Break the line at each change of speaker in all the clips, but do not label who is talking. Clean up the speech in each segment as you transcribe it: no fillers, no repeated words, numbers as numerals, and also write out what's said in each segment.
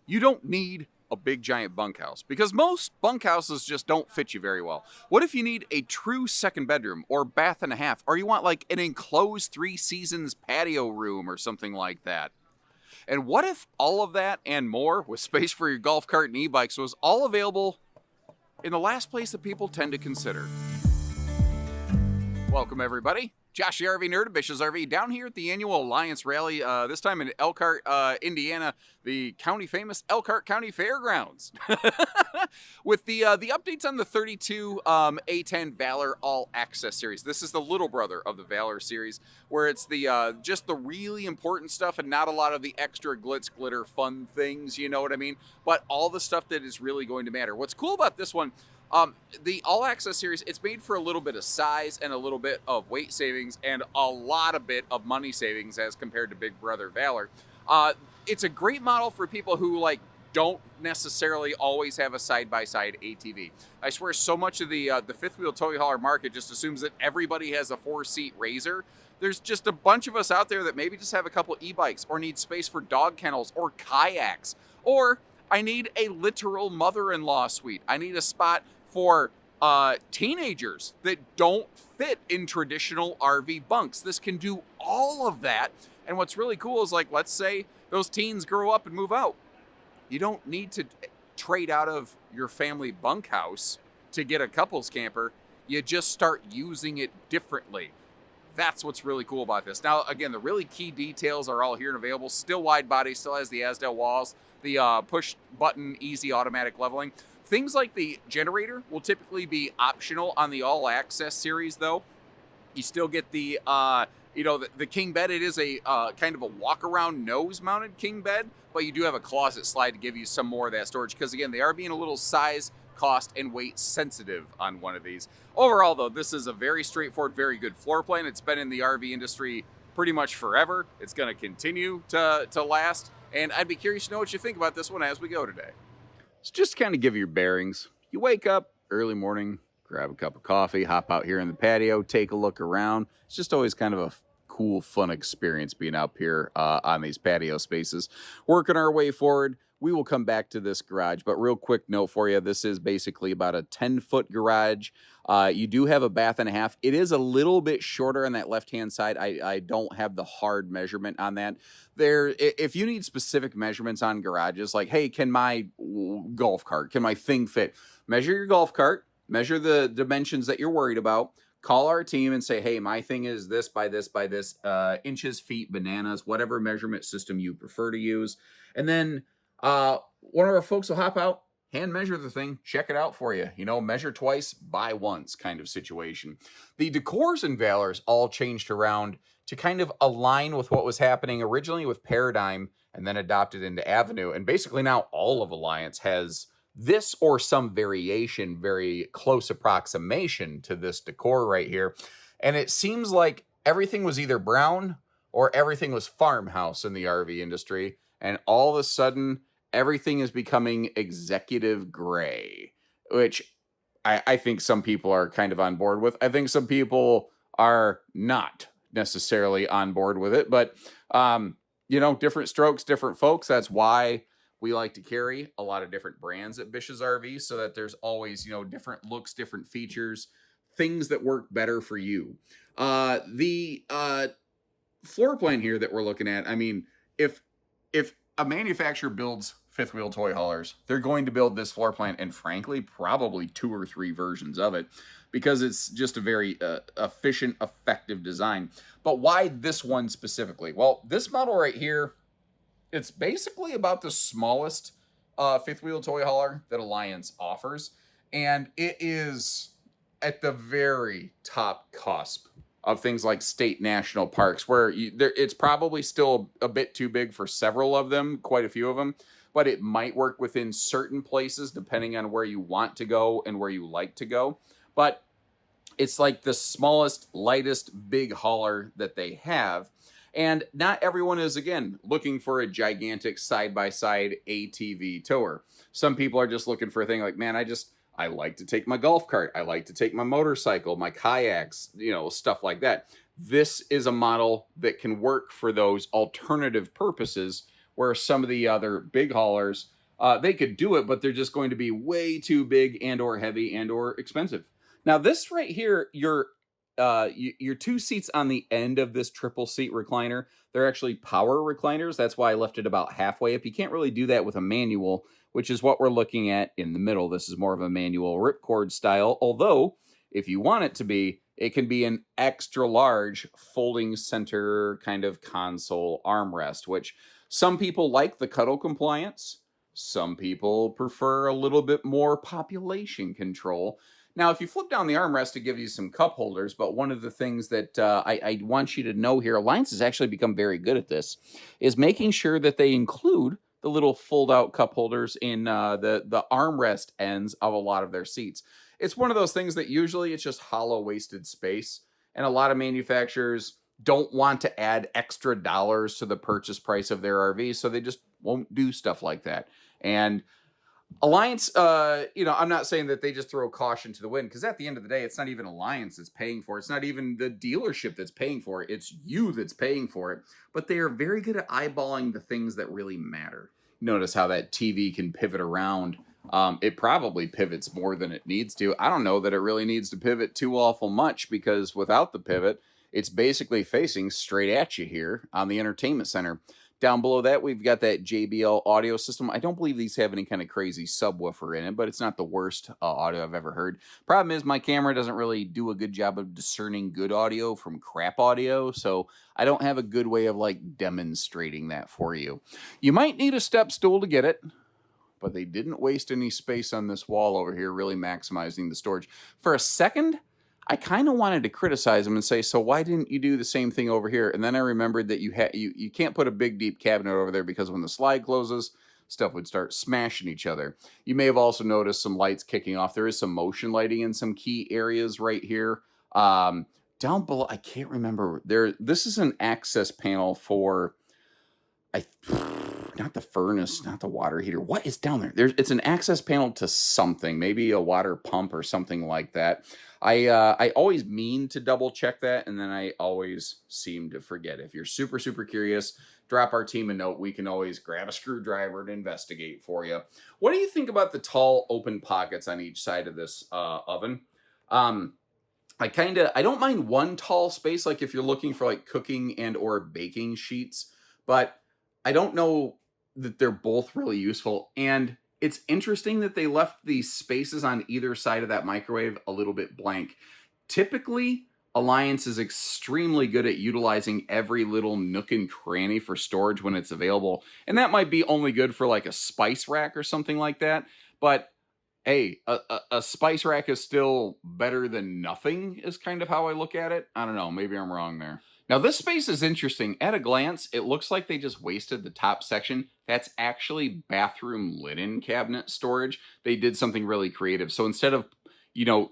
You don't need a big giant bunkhouse because most bunkhouses just don't fit you very well. What if you need a true second bedroom or bath and a half, or you want like an enclosed 3 seasons patio room or something like that? And what if all of that and more, with space for your golf cart and e-bikes, was all available in the last place that people tend to consider? Welcome, everybody. Josh the RV Nerd of Bish's RV down here at the annual Alliance Rally, this time in Elkhart, Indiana, the county famous Elkhart County Fairgrounds. With the updates on the 32 A10 Valor All Access series. This is the little brother of the Valor series, where it's the just the really important stuff and not a lot of the extra glitz, glitter, fun things, you know what I mean? But all the stuff that is really going to matter. What's cool about this one, the All Access series, it's made for a little bit of size and a little bit of weight savings and a lot of bit of money savings as compared to Big Brother Valor. It's a great model for people who don't necessarily always have a side-by-side ATV. I swear so much of the fifth wheel toy hauler market just assumes that everybody has a 4-seat RZR. There's just a bunch of us out there that maybe just have a couple e-bikes or need space for dog kennels or kayaks, or I need a literal mother-in-law suite. I need a spot for teenagers that don't fit in traditional RV bunks. This can do all of that. And what's really cool is, let's say those teens grow up and move out. You don't need to trade out of your family bunkhouse to get a couples camper. You just start using it differently. That's what's really cool about this. Now, again, the really key details are all here and available. Still wide body, still has the Asdel walls, the push button, easy automatic leveling. Things like the generator will typically be optional on the All Access series, though. You still get the, the king bed. It is a kind of a walk-around nose-mounted king bed, but you do have a closet slide to give you some more of that storage because, again, they are being a little size, cost, and weight sensitive on one of these. Overall, though, this is a very straightforward, very good floor plan. It's been in the RV industry pretty much forever. It's going to continue to last, and I'd be curious to know what you think about this one as we go today. So just to kind of give you your bearings, you wake up early morning, grab a cup of coffee, hop out here in the patio, take a look around. It's just always kind of a cool, fun experience being out here on these patio spaces. Working our way forward, we will come back to this garage, but real quick note for you, this is basically about a 10-foot garage. You do have a bath and a half. It is a little bit shorter on that left-hand side. I don't have the hard measurement on that. If you need specific measurements on garages, like, hey, can my golf cart, can my thing fit? Measure your golf cart, measure the dimensions that you're worried about, call our team and say, hey, my thing is this by this by this, inches, feet, bananas, whatever measurement system you prefer to use. And then one of our folks will hop out, hand measure the thing, check it out for you. Measure twice, buy once kind of situation. The decors in Valor's all changed around to kind of align with what was happening originally with Paradigm and then adopted into Avenue. And basically now all of Alliance has this or some variation, very close approximation to this decor right here. And it seems like everything was either brown or everything was farmhouse in the RV industry. And all of a sudden, everything is becoming executive gray, which I think some people are kind of on board with. I think some people are not necessarily on board with it, but, different strokes, different folks. That's why we like to carry a lot of different brands at Bish's RV so that there's always, different looks, different features, things that work better for you. The floor plan here that we're looking at, I mean, if a manufacturer builds fifth wheel toy haulers, they're going to build this floor plan and frankly, probably 2 or 3 versions of it because it's just a very efficient, effective design. But why this one specifically? Well, this model right here, it's basically about the smallest fifth wheel toy hauler that Alliance offers. And it is at the very top cusp of things like state national parks, where it's probably still a bit too big for several of them, quite a few of them, but it might work within certain places depending on where you want to go and where you like to go. But it's like the smallest, lightest big hauler that they have. And not everyone is, again, looking for a gigantic side-by-side ATV tower. Some people are just looking for a thing like, man, I like to take my golf cart. I like to take my motorcycle, my kayaks, stuff like that. This is a model that can work for those alternative purposes where some of the other big haulers They could do it, but they're just going to be way too big and or heavy and or expensive. Now, this right here, your two seats on the end of this triple seat recliner, they're actually power recliners. That's why I left it about halfway up. You can't really do that with a manual, which is what we're looking at in the middle. This is more of a manual ripcord style, although if you want it to be, it can be an extra large folding center kind of console armrest, which some people like the cuddle compliance. Some people prefer a little bit more population control. Now, if you flip down the armrest, it gives you some cup holders, but one of the things that I want you to know here, Alliance has actually become very good at this, is making sure that they include the little fold-out cup holders in the armrest ends of a lot of their seats. It's one of those things that usually it's just hollow wasted space, and a lot of manufacturers don't want to add extra dollars to the purchase price of their RV, so they just won't do stuff like that. And Alliance, I'm not saying that they just throw caution to the wind, because at the end of the day, it's not even Alliance that's paying for it. It's not even the dealership that's paying for it. It's you that's paying for it. But they are very good at eyeballing the things that really matter. Notice how that TV can pivot around. It probably pivots more than it needs to. I don't know that it really needs to pivot too awful much, because without the pivot, it's basically facing straight at you here on the entertainment center. Down below that, we've got that JBL audio system. I don't believe these have any kind of crazy subwoofer in it, but it's not the worst audio I've ever heard. Problem is, my camera doesn't really do a good job of discerning good audio from crap audio, so I don't have a good way of demonstrating that for you. You might need a step stool to get it, but they didn't waste any space on this wall over here, really maximizing the storage. For a second, I kind of wanted to criticize them and say, so why didn't you do the same thing over here? And then I remembered that you can't put a big, deep cabinet over there, because when the slide closes, stuff would start smashing each other. You may have also noticed some lights kicking off. There is some motion lighting in some key areas right here. Down below, I can't remember. This is an access panel for... not the furnace, not the water heater. What is down there? It's an access panel to something, maybe a water pump or something like that. I always mean to double check that, and then I always seem to forget. If you're super, super curious, drop our team a note. We can always grab a screwdriver to investigate for you. What do you think about the tall open pockets on each side of this oven? I don't mind one tall space, like if you're looking for cooking and or baking sheets, but I don't know that they're both really useful. And it's interesting that they left these spaces on either side of that microwave a little bit blank. Typically, Alliance is extremely good at utilizing every little nook and cranny for storage when it's available. And that might be only good for a spice rack or something like that. But hey, a spice rack is still better than nothing, is kind of how I look at it. I don't know, maybe I'm wrong there. Now, this space is interesting. At a glance, it looks like they just wasted the top section. That's actually bathroom linen cabinet storage. They did something really creative. So instead of,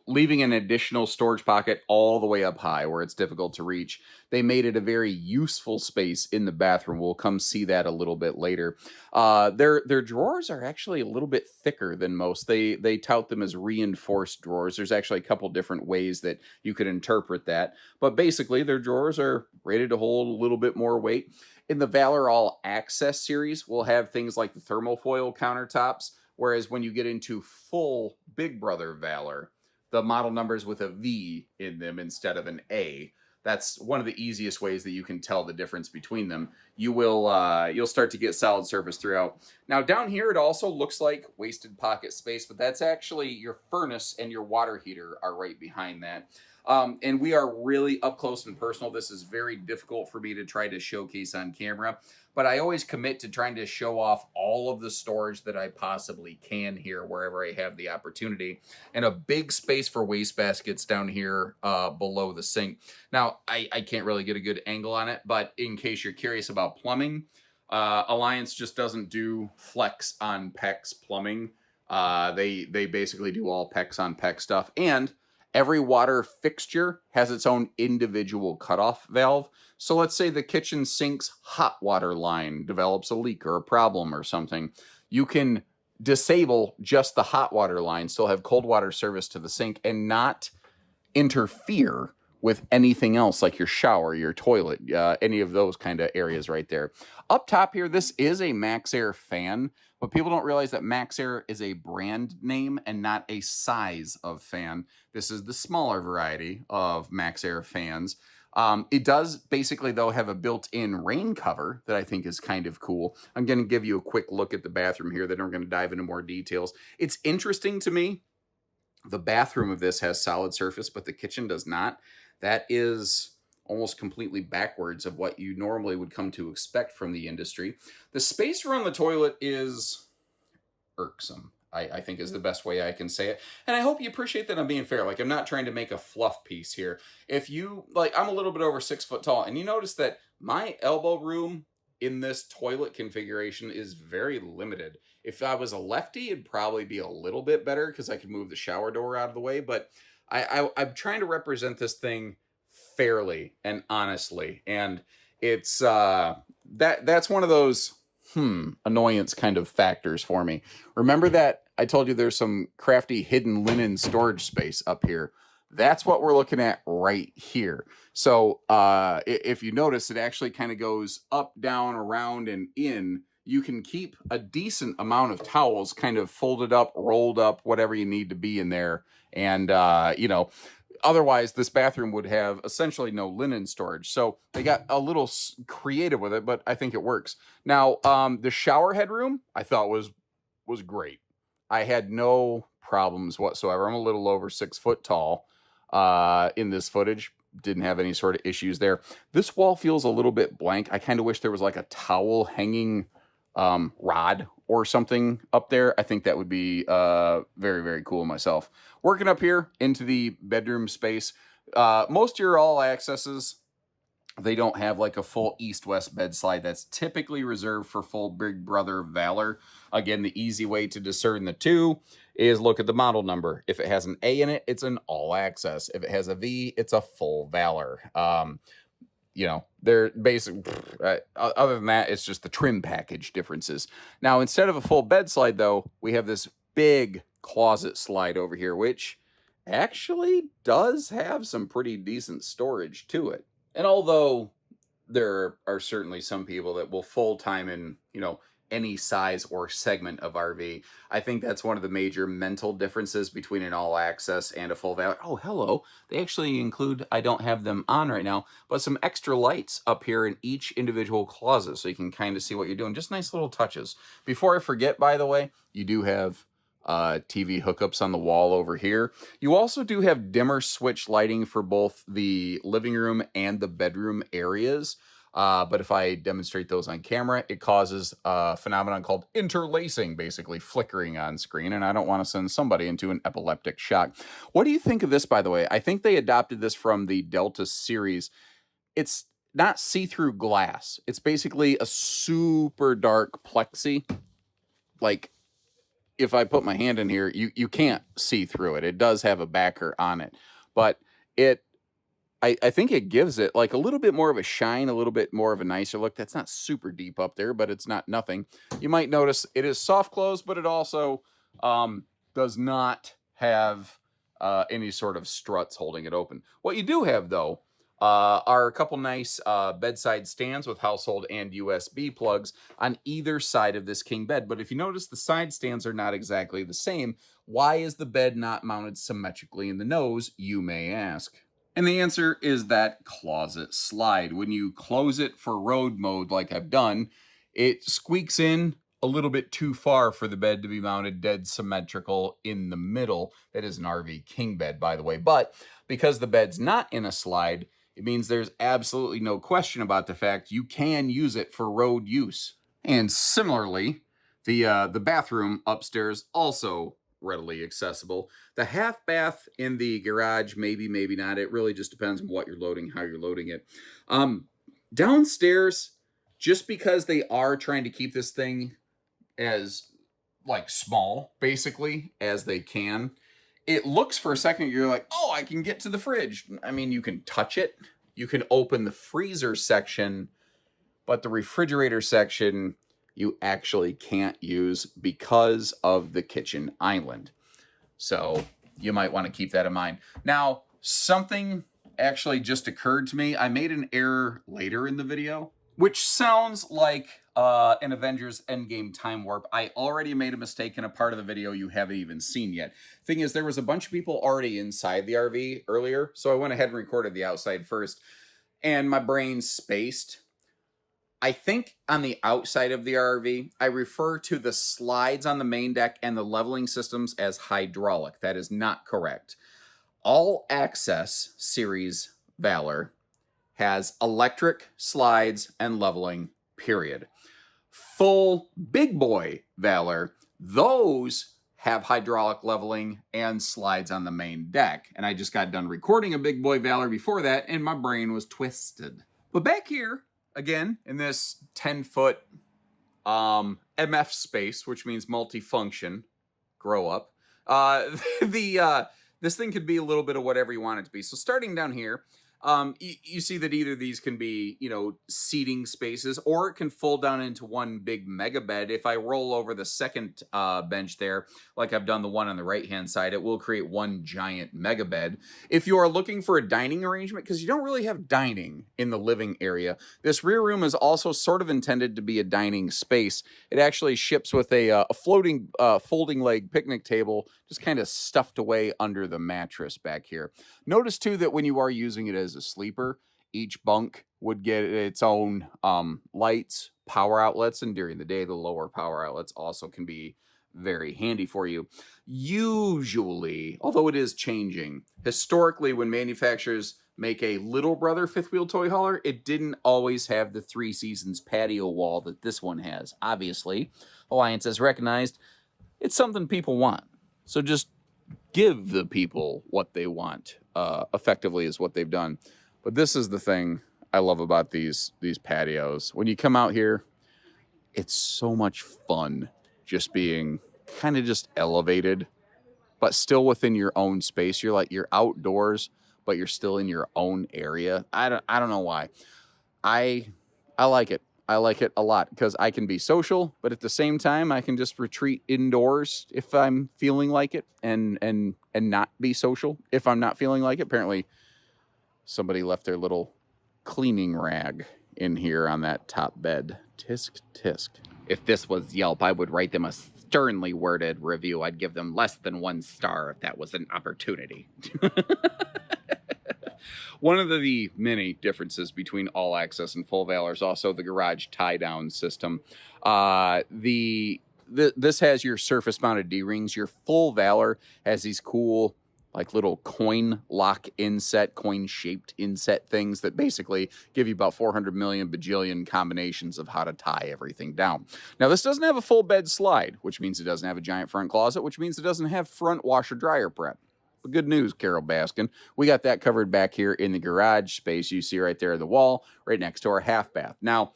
leaving an additional storage pocket all the way up high where it's difficult to reach, they made it a very useful space in the bathroom. We'll come see that a little bit later. Their drawers are actually a little bit thicker than most. They tout them as reinforced drawers. There's actually a couple different ways that you could interpret that. But basically, their drawers are rated to hold a little bit more weight. In the Valor All Access series, we'll have things like the thermofoil countertops, whereas when you get into full Big Brother Valor, the model numbers with a V in them instead of an A. That's one of the easiest ways that you can tell the difference between them. You'll start to get solid surface throughout. Now down here, it also looks like wasted pocket space, but that's actually your furnace and your water heater are right behind that. And we are really up close and personal. This is very difficult for me to try to showcase on camera, but I always commit to trying to show off all of the storage that I possibly can here wherever I have the opportunity. And a big space for wastebaskets down here below the sink. Now, I can't really get a good angle on it, but in case you're curious about plumbing, Alliance just doesn't do flex on PEX plumbing. They basically do all PEX on PEX stuff. And every water fixture has its own individual cutoff valve. So let's say the kitchen sink's hot water line develops a leak or a problem or something. You can disable just the hot water line, still have cold water service to the sink, and not interfere with anything else like your shower, your toilet, any of those kind of areas right there. Up top here, this is a Max Air fan, But people don't realize that MaxxAir is a brand name and not a size of fan. This is the smaller variety of MaxxAir fans. It does basically, though, have a built-in rain cover that I think is kind of cool. I'm going to give you a quick look at the bathroom here, then we're going to dive into more details. It's interesting to me. The bathroom of this has solid surface, but the kitchen does not. That is almost completely backwards of what you normally would come to expect from the industry. The space around the toilet is irksome, I think is the best way I can say it. And I hope you appreciate that I'm being fair. Like, I'm not trying to make a fluff piece here. If you, like, I'm a little bit over 6 foot tall, and you notice that my elbow room in this toilet configuration is very limited. If I was a lefty, it'd probably be a little bit better because I could move the shower door out of the way. But I'm trying to represent this thing fairly and honestly. And it's that's one of those annoyance kind of factors for me. Remember that I told you there's some crafty hidden linen storage space up here. That's what we're looking at right here. So if you notice, it actually kind of goes up, down, around, and in. You can keep a decent amount of towels kind of folded up, rolled up, whatever you need to be in there. And, you know, otherwise this bathroom would have essentially no linen storage. So they got a little creative with it, but I think it works. Now, the shower headroom I thought was great. I had no problems whatsoever. I'm a little over 6 foot tall in this footage. Didn't have any sort of issues there. This wall feels a little bit blank. I kind of wish there was like a towel hanging rod or something up there. I think that would be very, very cool myself. Working up here into the bedroom space. Most of your all accesses, they don't have like a full east-west bed slide. That's typically reserved for full Big Brother Valor. Again, the easy way to discern the two is look at the model number. If it has an A in it, it's an all access. If it has a V, it's a full Valor. You know, they're basic. Other than that, it's just the trim package differences. Now, instead of a full bed slide, though, we have this big closet slide over here, which actually does have some pretty decent storage to it. And although there are certainly some people that will full time in, you know, any size or segment of RV, I think that's one of the major mental differences between an all access and a full Valor. Oh, hello. They actually include, I don't have them on right now, but some extra lights up here in each individual closet so you can kind of see what you're doing. Just nice little touches. Before I forget, by the way, you do have TV hookups on the wall over here. You also do have dimmer switch lighting for both the living room and the bedroom areas. But if I demonstrate those on camera, it causes a phenomenon called interlacing, basically flickering on screen, and I don't want to send somebody into an epileptic shock. What do you think of this, by the way? I think they adopted this from the Delta series. It's not see-through glass. It's basically a super dark plexi. Like, if I put my hand in here, you can't see through it. It does have a backer on it, but I think it gives it like a little bit more of a shine, a little bit more of a nicer look. That's not super deep up there, but it's not nothing. You might notice it is soft close, but it also does not have any sort of struts holding it open. What you do have, though, are a couple nice bedside stands with household and USB plugs on either side of this king bed. But if you notice, the side stands are not exactly the same. Why is the bed not mounted symmetrically in the nose, you may ask? And the answer is that closet slide. When you close it for road mode like I've done, it squeaks in a little bit too far for the bed to be mounted dead symmetrical in the middle. That is an RV king bed, by the way. But because the bed's not in a slide, it means there's absolutely no question about the fact you can use it for road use. And similarly, the bathroom upstairs also readily accessible. The half bath in the garage, maybe not. It really just depends on what you're loading, how you're loading it. Downstairs, just because they are trying to keep this thing as like small, basically, as they can, it looks for a second, you're like, oh, I can get to the fridge. I mean, you can touch it. You can open the freezer section, but the refrigerator section, you actually can't use because of the kitchen island. So you might want to keep that in mind. Now, something actually just occurred to me. I made an error later in the video. which sounds like an Avengers Endgame time warp. I already made a mistake in a part of the video you haven't even seen yet. Thing is, there was a bunch of people already inside the RV earlier, so I went ahead and recorded the outside first, and my brain spaced. I think on the outside of the RV, I refer to the slides on the main deck and the leveling systems as hydraulic. That is not correct. All Access series Valor has electric slides and leveling, period. Full big boy Valor, those have hydraulic leveling and slides on the main deck. And I just got done recording a big boy Valor before that, and my brain was twisted. But back here, again, in this 10-foot MF space, which means multifunction, grow up, this thing could be a little bit of whatever you want it to be. So starting down here, you see that either of these can be, seating spaces, or it can fold down into one big mega bed. If I roll over the second bench there, like I've done the one on the right-hand side, it will create one giant mega bed. If you are looking for a dining arrangement, because you don't really have dining in the living area, this rear room is also sort of intended to be a dining space. It actually ships with a floating folding leg picnic table, just kind of stuffed away under the mattress back here. Notice, too, that when you are using it as a sleeper, each bunk would get its own lights, power outlets, and during the day, the lower power outlets also can be very handy for you. Usually, although it is changing, historically, when manufacturers make a little brother fifth wheel toy hauler, it didn't always have the 3 Seasons patio wall that this one has. Obviously, Alliance has recognized it's something people want. So just give the people what they want, effectively is what they've done. But this is the thing I love about these patios. When you come out here, it's so much fun just being kind of just elevated, but still within your own space. You're outdoors, but you're still in your own area. I don't know why. I like it. I like it a lot because I can be social, but at the same time, I can just retreat indoors if I'm feeling like it, and not be social if I'm not feeling like it. Apparently, somebody left their little cleaning rag in here on that top bed. Tisk, tisk. If this was Yelp, I would write them a sternly worded review. I'd give them less than 1 star if that was an opportunity. One of the many differences between All Access and Full Valor is also the garage tie-down system. This has your surface-mounted D-rings. Your Full Valor has these cool, like, little coin lock inset, coin-shaped inset things that basically give you about 400 million bajillion combinations of how to tie everything down. Now, this doesn't have a full bed slide, which means it doesn't have a giant front closet, which means it doesn't have front washer-dryer prep. But good news, Carol Baskin. We got that covered back here in the garage space you see right there on the wall, right next to our half bath. Now,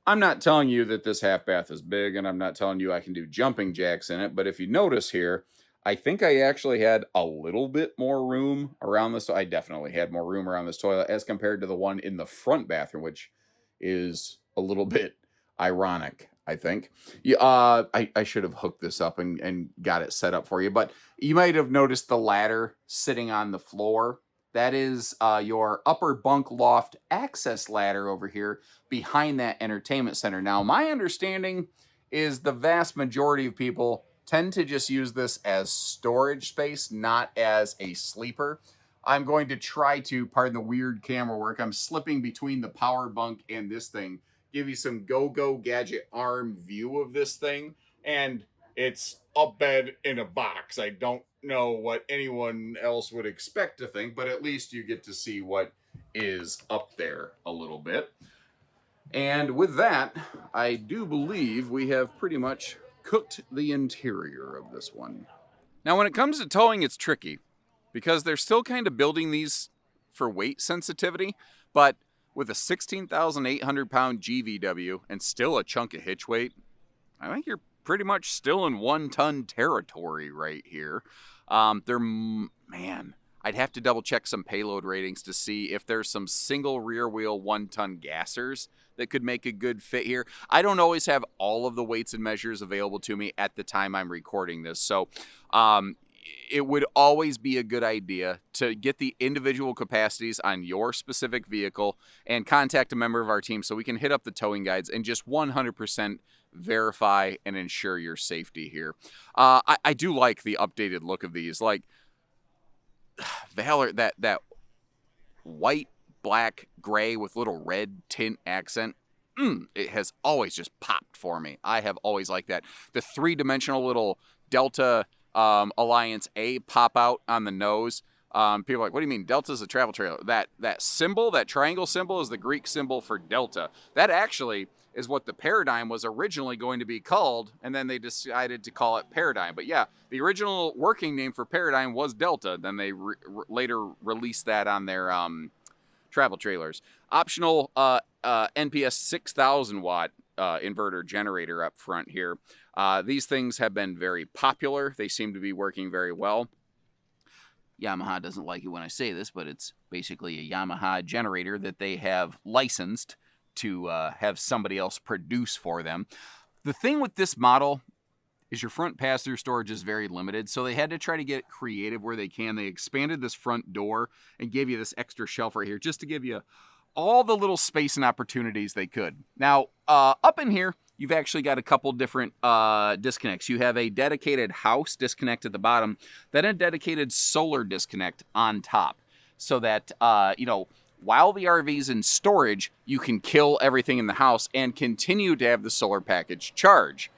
I'm not telling you that this half bath is big, and I'm not telling you I can do jumping jacks in it, but if you notice here, I think I actually had a little bit more room around this. I definitely had more room around this toilet as compared to the one in the front bathroom, which is a little bit ironic, I think. Yeah, I should have hooked this up and got it set up for you, but you might have noticed the ladder sitting on the floor. That is your upper bunk loft access ladder over here behind that entertainment center. Now, my understanding is the vast majority of people tend to just use this as storage space, not as a sleeper. I'm going to try to, pardon the weird camera work, I'm slipping between the power bunk and this thing, give you some go-go gadget arm view of this thing, and it's a bed in a box. I don't know what anyone else would expect to think, but at least you get to see what is up there a little bit. And with that, I do believe we have pretty much cooked the interior of this one. Now, when it comes to towing, it's tricky because they're still kind of building these for weight sensitivity, but with a 16,800 pound GVW and still a chunk of hitch weight, I think you're pretty much still in 1-ton territory right here. I'd have to double check some payload ratings to see if there's some single rear wheel 1-ton gassers that could make a good fit here. I don't always have all of the weights and measures available to me at the time I'm recording this. So it would always be a good idea to get the individual capacities on your specific vehicle and contact a member of our team so we can hit up the towing guides and just 100% verify and ensure your safety here. I do like the updated look of these. Like, Valor, that white, black, gray with little red tint accent, it has always just popped for me. I have always liked that. The three-dimensional little Delta Alliance A pop out on the nose. People are like, what do you mean? Delta's a travel trailer. That symbol, that triangle symbol, is the Greek symbol for Delta. That actually is what the Paradigm was originally going to be called, and then they decided to call it Paradigm. But yeah, the original working name for Paradigm was Delta. Then they later released that on their travel trailers. Optional NPS 6,000 watt inverter generator up front here. These things have been very popular. They seem to be working very well. Yamaha doesn't like it when I say this, but it's basically a Yamaha generator that they have licensed to have somebody else produce for them. The thing with this model is your front pass-through storage is very limited, so they had to try to get creative where they can. They expanded this front door and gave you this extra shelf right here just to give you all the little space and opportunities they could. Now, up in here, you've actually got a couple different disconnects. You have a dedicated house disconnect at the bottom, then a dedicated solar disconnect on top, so that, while the RV's in storage, you can kill everything in the house and continue to have the solar package charge.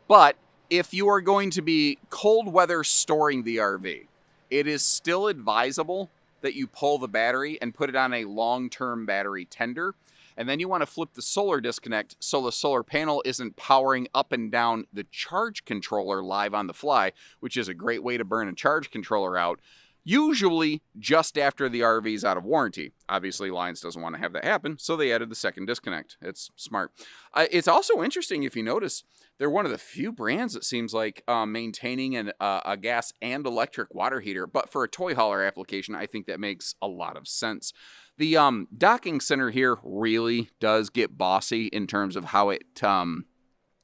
But if you are going to be cold weather storing the RV, it is still advisable that you pull the battery and put it on a long-term battery tender. And then you want to flip the solar disconnect so the solar panel isn't powering up and down the charge controller live on the fly, which is a great way to burn a charge controller out. Usually just after the RV is out of warranty. Obviously, Lions doesn't want to have that happen, so they added the second disconnect. It's smart. It's also interesting, if you notice, they're one of the few brands, it seems like, maintaining a gas and electric water heater. But for a toy hauler application, I think that makes a lot of sense. The docking center here really does get bossy in terms of how it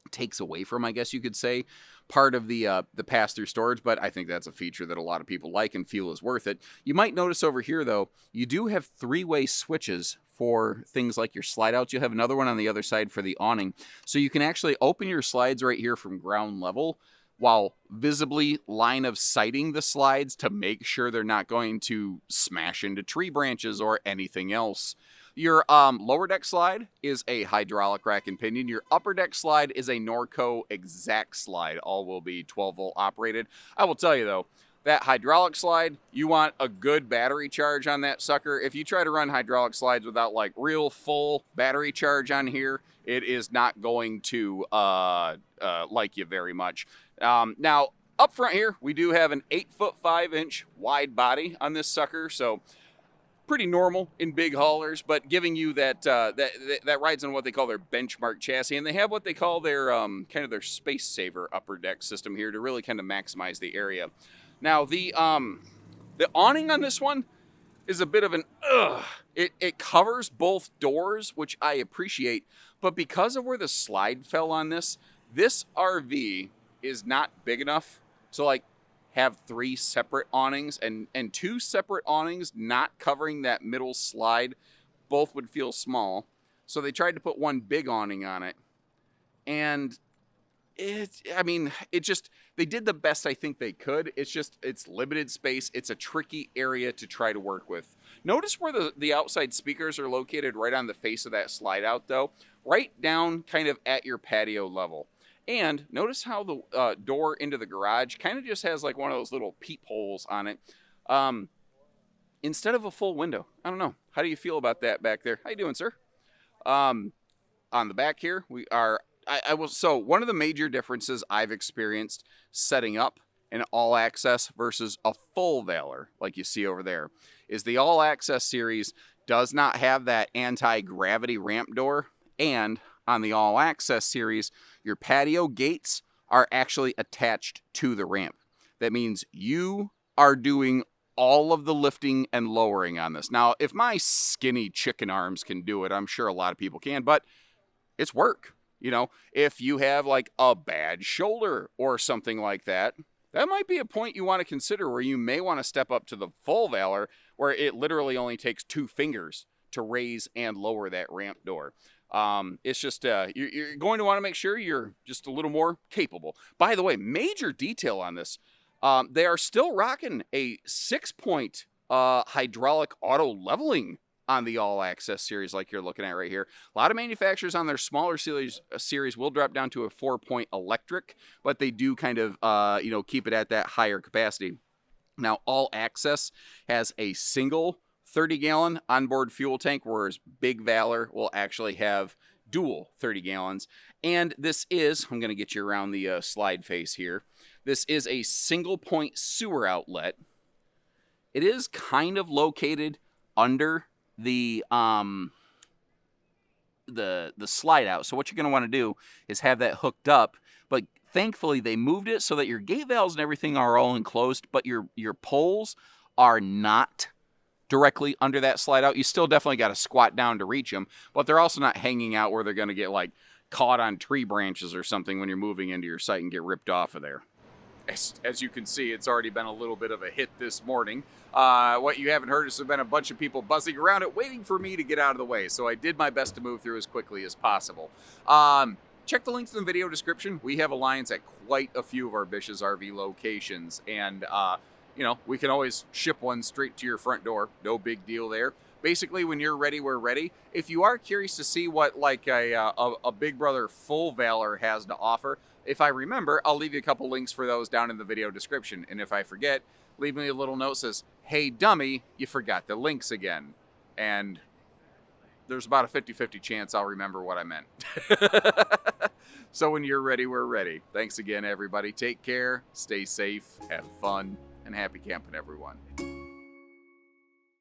takes away from, I guess you could say, part of the pass-through storage, but I think that's a feature that a lot of people like and feel is worth it. You might notice over here, though, you do have three-way switches for things like your slide outs. You'll have another one on the other side for the awning. So you can actually open your slides right here from ground level while visibly line of sighting the slides to make sure they're not going to smash into tree branches or anything else. Your lower deck slide is a hydraulic rack and pinion. Your upper deck slide is a Norco exact slide. All will be 12-volt operated. I will tell you, though, that hydraulic slide, you want a good battery charge on that sucker. If you try to run hydraulic slides without, like, real full battery charge on here, it is not going to like you very much. Now, up front here, we do have an 8-foot 5-inch wide body on this sucker, so pretty normal in big haulers, but giving you that that rides on what they call their benchmark chassis, and they have what they call their kind of their space saver upper deck system here to really kind of maximize the area. Now the awning on this one is a bit of an it covers both doors, which I appreciate, but because of where the slide fell on this RV is not big enough to like have three separate awnings, and two separate awnings not covering that middle slide both would feel small. So they tried to put one big awning on it, and they did the best I think they could. It's limited space. It's a tricky area to try to work with. Notice where the outside speakers are located right on the face of that slide out, though, right down kind of at your patio level. And notice how the door into the garage kind of just has like one of those little peepholes on it instead of a full window. I don't know. How do you feel about that back there? How you doing, sir? On the back here, so one of the major differences I've experienced setting up an all-access versus a full Valor, like you see over there, is the all-access series does not have that anti-gravity ramp door, and on the all-access series, your patio gates are actually attached to the ramp. That means you are doing all of the lifting and lowering on this. Now, if my skinny chicken arms can do it, I'm sure a lot of people can, but it's work. You know, if you have like a bad shoulder or something like that, that might be a point you want to consider where you may want to step up to the full Valor, where it literally only takes 2 fingers to raise and lower that ramp door. It's just, you're going to want to make sure you're just a little more capable. By the way, major detail on this, they are still rocking a 6-point hydraulic auto leveling on the All Access series like you're looking at right here. A lot of manufacturers on their smaller series will drop down to a 4-point electric, but they do kind of, keep it at that higher capacity. Now, All Access has a single 30-gallon onboard fuel tank, whereas Big Valor will actually have dual 30 gallons. And this is, I'm going to get you around the slide face here, this is a single-point sewer outlet. It is kind of located under the slide out. So what you're going to want to do is have that hooked up, but thankfully they moved it so that your gate valves and everything are all enclosed, but your poles are not directly under that slide out. You still definitely got to squat down to reach them, but they're also not hanging out where they're going to get like caught on tree branches or something when you're moving into your site and get ripped off of there. As you can see, it's already been a little bit of a hit this morning. What you haven't heard is there's been a bunch of people buzzing around it, waiting for me to get out of the way. So I did my best to move through as quickly as possible. Check the links in the video description. We have Alliance at quite a few of our Bish's RV locations. And, we can always ship one straight to your front door. No big deal there. Basically, when you're ready, we're ready. If you are curious to see what like a Big Brother full Valor has to offer, if I remember, I'll leave you a couple links for those down in the video description. And if I forget, leave me a little note that says, hey, dummy, you forgot the links again. And there's about a 50-50 chance I'll remember what I meant. So when you're ready, we're ready. Thanks again, everybody. Take care, stay safe, have fun, and happy camping, everyone.